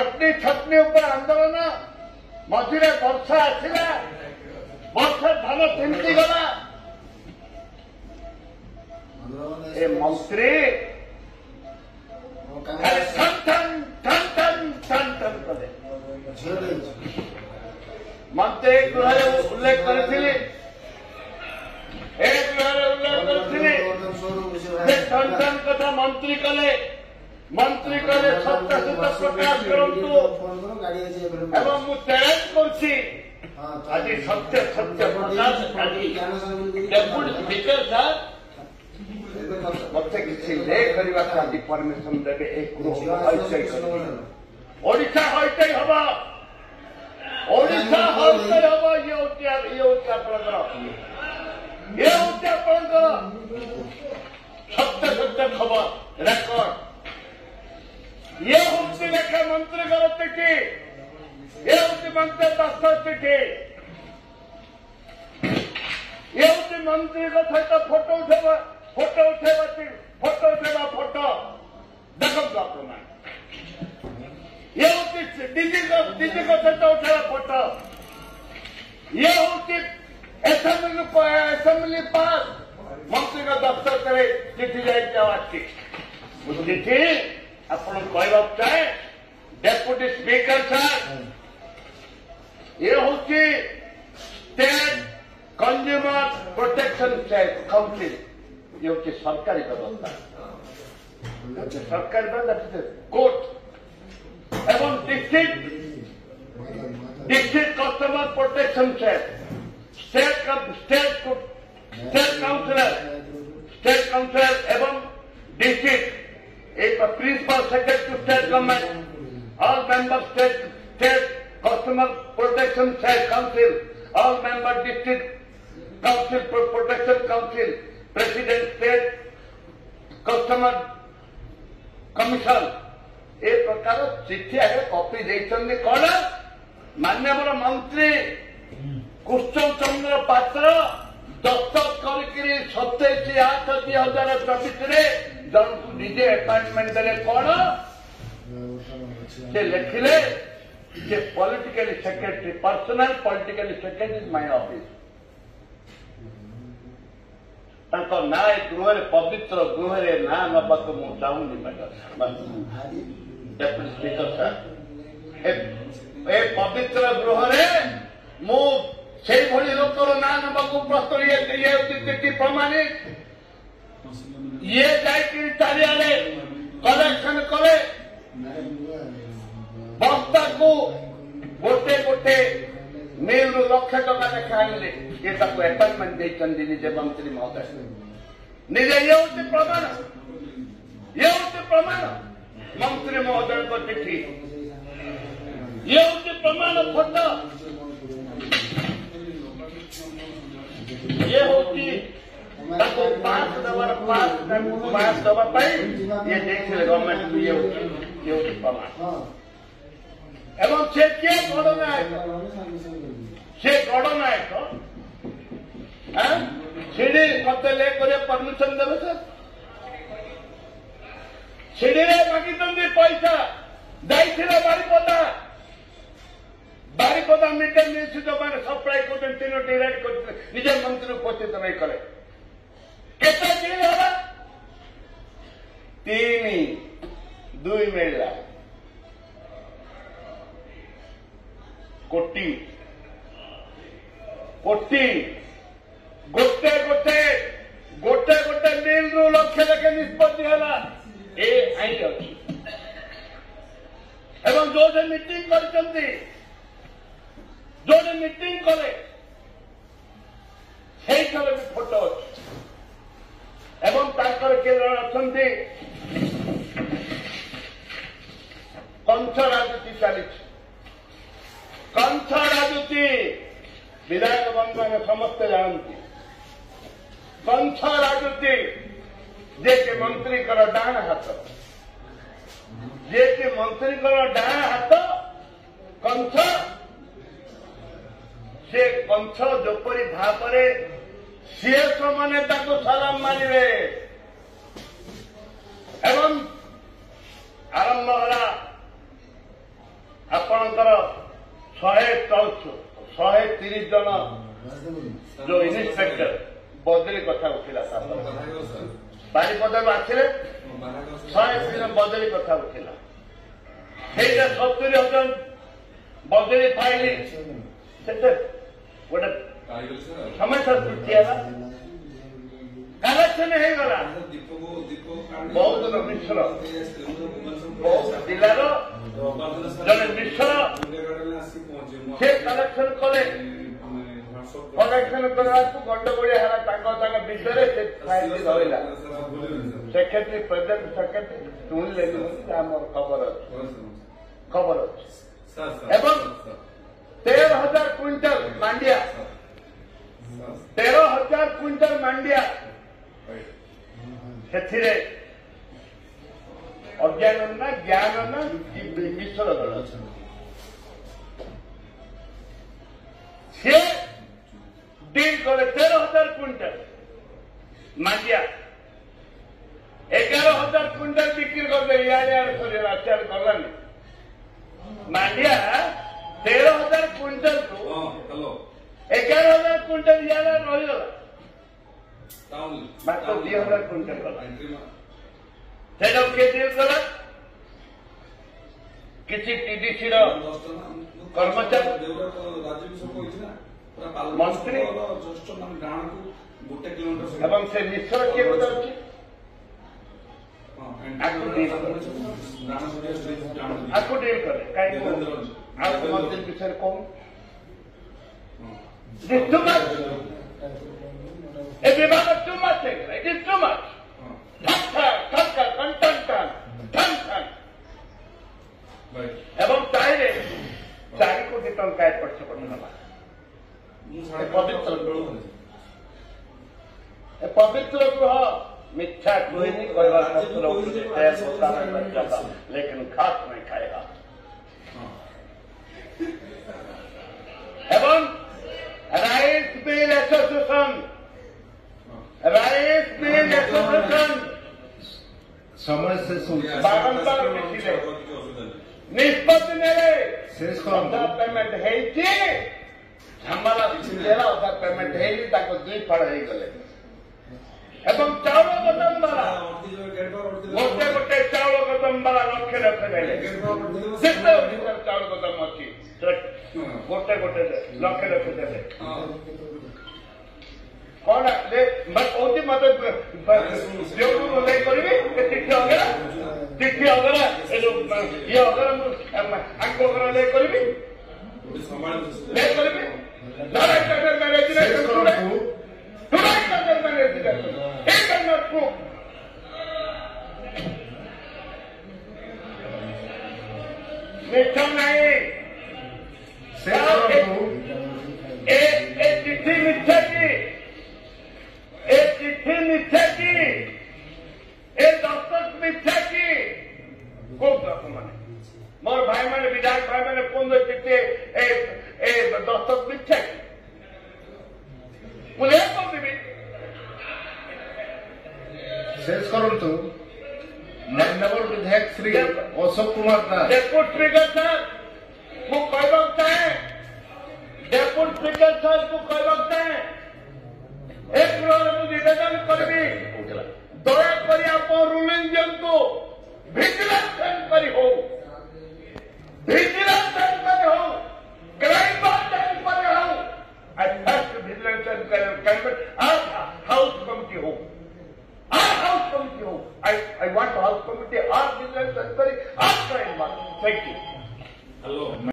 कटनी छटनी ऊपर आंदोलन मझे वर्षा आसला वर्षा धान तिंती गला ए मंत्री कले मंत्री गृह उल्लेख करथिले कथा मंत्री कले सत्य प्रकाश करूँ एवं मु चैलेंज करछि आज सत्य प्रकाश आज डेप्यूटी स्पीकर साहब मत किसी ले करने आज परमिशन देवे एक ओडिशा हईते हम ओडिशा हईते हम ये सत्य खबर रेकर्ड ये हूँ लेखा मंत्री चिठी ये हूँ मंत्री दस्खत चिठी ये हूँ मंत्री सहित फोटो उठेवा फोटो देखो प्रमाण ये हूँ डीजी सहित उठेवा फोटो ये हूँ असेंबली पास मंत्री दफ्तर करे चिठी जाती चिठी आपण कहवा चाहे डेप्यूटी स्पीकर साहब ये हूँ स्टेट कंज्यूमर प्रोटेक्शन काउंसिल ये हूँ सरकारी व्यवस्था सरकारी व्यवस्था कोर्ट एवं district customer protection state councillor एवं डिस्ट्रिक्ट एक principal secretary to state government all member state customer protection council all member district council protection council president state customer commission ए प्रकार चिठी आगे कॉपी देते कौन माननीय मंत्री कृष्ण चंद्र पात्र दस्तखत कर 27/8/2024 जन को निजे अपॉइंटमेंट देले कौन से लिखिले जे politically secretary personal politically secretary is my office ना गृह पवित्र गृह ना नबाक मुझे चाहूनी डेप्यूटी स्पीकर साहब ए पवित्र गृह मु से लोकर ना नबाक प्रस्तुत प्रमाणित ये जाकर चारिआडे कलेक्शन करे बस्ता को गोटे गोटे मिल लक्ष टका लेखा आनले ये अपॉइंटमेंट देते निजे मंत्री महोदय निजे ये हूँ प्रमाण मंत्री महोदय को चिठी ये हूँ प्रमाण फोटो ये हूँ पांच दबा ये देखिए गवर्नमेंट ये प्रमाण एवं से किए गणनायक सीढ़ी मत ले परमिशन देवे सर सीढ़ी मागिंट पैसा बारिपदा मिड डे मिल जो मैंने सप्लाई कर तीनोटी रेड कर निजे मंत्री उपस्थित नहीं कले केते चिल होगा 3-2 मिलला कोटी गोटे मिल रु लक्ष लेखे निष्पत्ति है ए आई अच्छी एवं जो मीटिंग कर जो मीटिंग कले से फोटो अच्छी एवं अच्छा कंठ राजनीति चली कंठ राजनीति विधायक बंधु में समस्ते जानती कंठ राजनीति जे कि मंत्री डाण हाथ जे कि मंत्री डाण हाथ कंठ से कंठ जोपरी भाव सीएस मैंने सलाम मानिबे एवं आरंभ होला आपणकर 130 जन जो इन्स्पेक्टर बदली कथा उठिला बारिपदा आखिरे 130 जन बदली कथा उठिला 70,000 बदली फाइली गोटे समस्या सृष्टि है कलेक्शन हो गला बहुत मिश्र बहुत जिलार जन मिश्र से कलेक्शन कले कलेक्शन करने गंडगोड़िया है विषय से धरला सेक्रेटरी प्रेजेंट सेक्रेटरी शुणिले खबर अच्छे 13,000 क्विंटल मांडिया 13,000 क्विंटल मांडिया से अज्ञान ना ज्ञान ना मिश्र दल सी डील करे 13,000 क्विंटल मांडिया 11,000 क्विंटल बिक्री करते इे गलानी मांडिया 13,000 क्विंटल को 11,000 क्विंटल इे रहीगला मात्र 2,000 क्विंटल गला से डील कला किसी टीडीसी कर्मचारी मंत्री एवं से मिश्र किए बताऊँ आपको डील करे कहीं मंत्री विषय कौन टू मच ए विभाग टू मच है इट इज टू मच एवं चाहिए 4 कोटी टंका एपट सेपट पवित्र गृह मिथ्या कोई नहीं कहवा लेकिन घास नहीं खाएगा एवं राइस मिल एसोसिएशन समय से बारंबार मिथिले निष्पत्ति नेले पेमेंट है पेमेंट है दुई फाड़ हो गले एवं चाउल गोदाम वाला गोटे गोटे चाउल गोदाम वाला लक्ष रखले जितने चाउल गोदाम अच्छी गोटे गोटे लक्ष रखिदे कौन कहती मत जो करी चिठी अगरा ये अगरा आंको अगरा ले करी मिठा नहीं चिट्ठी मिथ्या की चिट्ठी मिथ्या की दस्तक मिथ्या की खूब मैंने मोर भाई मैंने विधायक भाई मैंने 15 चिट्ठी दस्तक मिथ्या की मुझे देवी शेष करंतु माननीय विधायक श्री अशोक कुमार दास डेपुटी स्पीकर साहब मु कहवा चाहे डेपुटी स्पीकर साहब को कहवा चाहे एक निवेदन करी दयाकोरी आप रूलिंग दिंतु भिजिलेंस एनक्वायरी हो क्राइम एनक्वायरी हो I first vigilance enquiry house committee हो I want house committee or vigilance inquiry or crime. Thank you. Hello.